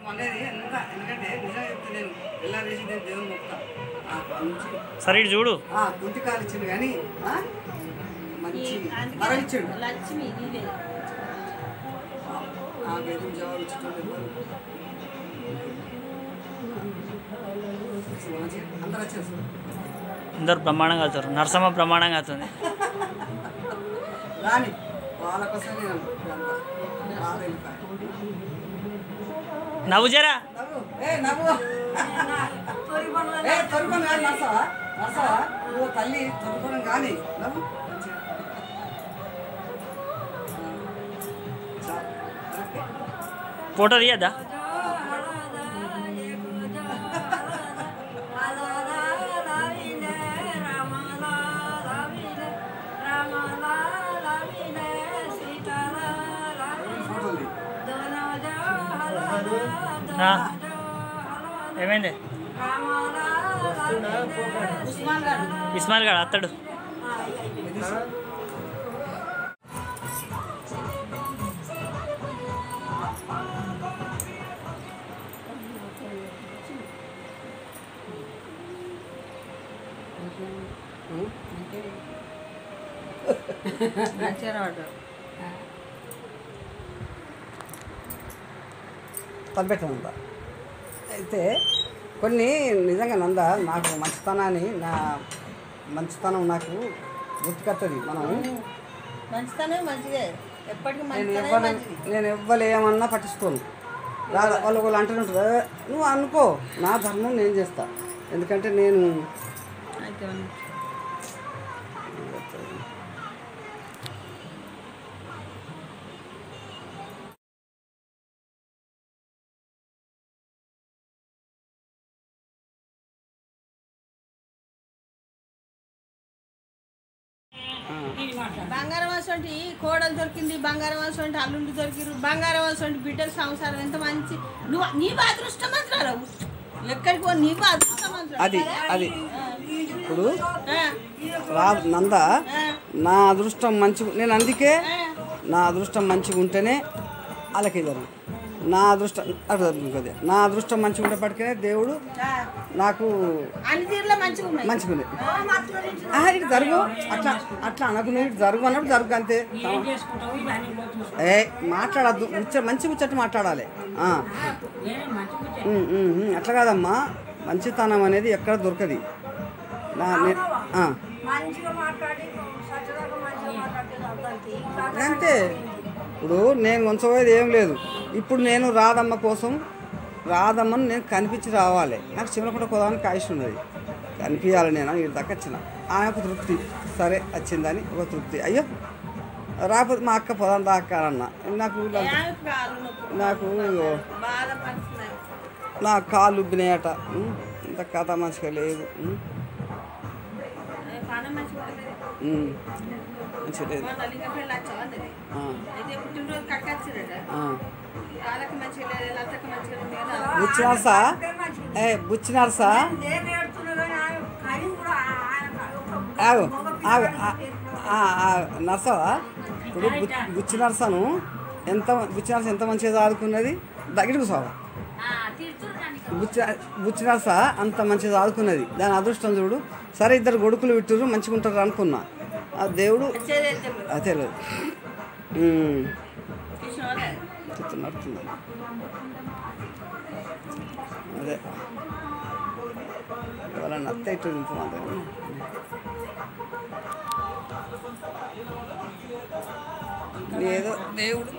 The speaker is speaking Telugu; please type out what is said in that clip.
అనేది ఎంత ఎందుకంటే నిజంగా చెప్తే నేను వెళ్ళారేసి నేను దేవుని మొక్కుతా సరే ఇటు చూడు గుంటి కాలు ఇచ్చిండు కానీ మంచి వరం ఇచ్చాడు ఎదురు జవాబు ఇచ్చేటోళ్ళు అందరూ వచ్చేస్తారు అందరు బ్రహ్మాండంగా అవుతారు నరసమ్మ బ్రహ్మాండంగా అవుతుంది రాని వాళ్ళ కోసం నేను నవ్వు జరా తొరుకొని కానీ నర్సవా నర్సవా నువ్వు తల్లి తొరుకొని కానీ నవ్వు ఫోటో తీయద్దా ఏమైంది ఇస్మాయిల్ గారు అత్తడు తలపెట్టనంత అయితే కొన్ని నిజంగా నంద నాకు మంచితనాన్ని నా మంచితనం నాకు గుర్తుకొస్తుంది మనం మంచితనం మంచిదే నేను ఇవ్వలేమన్నా పట్టించుకోను రాదా వాళ్ళు అంటున్నట్టు నువ్వు అనుకో నా ధర్మం నేను చేస్తా ఎందుకంటే నేను బంగారం అసంటి కోడలు దొరికింది బంగారం అసంటి అల్లుండి దొరికిరు బంగారం అసంటి బిడ్డల సంసారం ఎంత మంచి నువ్వు నీ అదృష్టం మంత్రాలు ఎక్కడికి పో నీ అదృష్టం అది అది ఇప్పుడు నంద నా అదృష్టం మంచి నేను అందుకే నా అదృష్టం మంచిగా ఉంటేనే వాళ్ళకి జరుగు నా అదృష్టం అదే నా అదృష్టం మంచిగా ఉండేప్పటికే దేవుడు నాకు మంచిగా ఉంది ఇటు జరుగు అట్లా అట్లా అనకు నువ్వు ఇటు జరుగు అన్నప్పుడు జరుగు అంతే మాట్లాడద్దు మంచి ముచ్చట్టు మాట్లాడాలి అట్లా కాదమ్మా మంచితనం అనేది ఎక్కడ దొరకది అంతే ఇప్పుడు నేను ఉంచబోయేది ఏం లేదు ఇప్పుడు నేను రాధమ్మ కోసం రాధమ్మను నేను కనిపించి రావాలి నాకు చివరకుండా పోదానికి ఆయుష్ ఉన్నది కనిపించాలి నేను వీడి దాకా వచ్చిన ఆమెకు తృప్తి సరే వచ్చిందని ఒక తృప్తి అయ్యో రాకపోతే మా అక్క పొదాం దాకా అన్న నాకు నా కాళ్ళు ఉబ్బినాయట ఇంత కథ మంచిగా లేదు మంచిగా లేదు బుచ్చినార్సా నర్సవా ఇప్పుడు బుచ్చి నర్సను బుచ్చి నర్స ఎంత మంచిగా చదువుకున్నది దగ్గరికి కూర్చోవా బుచ్చి నర్స అంత మంచిగా చదువుకున్నది దాని అదృష్టం చూడు సరే ఇద్దరు కొడుకులు విట్టురు మంచిగా ఉంటారు అనుకున్నా ఆ దేవుడు అదే లేదు నడుతుంది అదే వాళ్ళ నత్త ఇటు ఏదో దేవుడు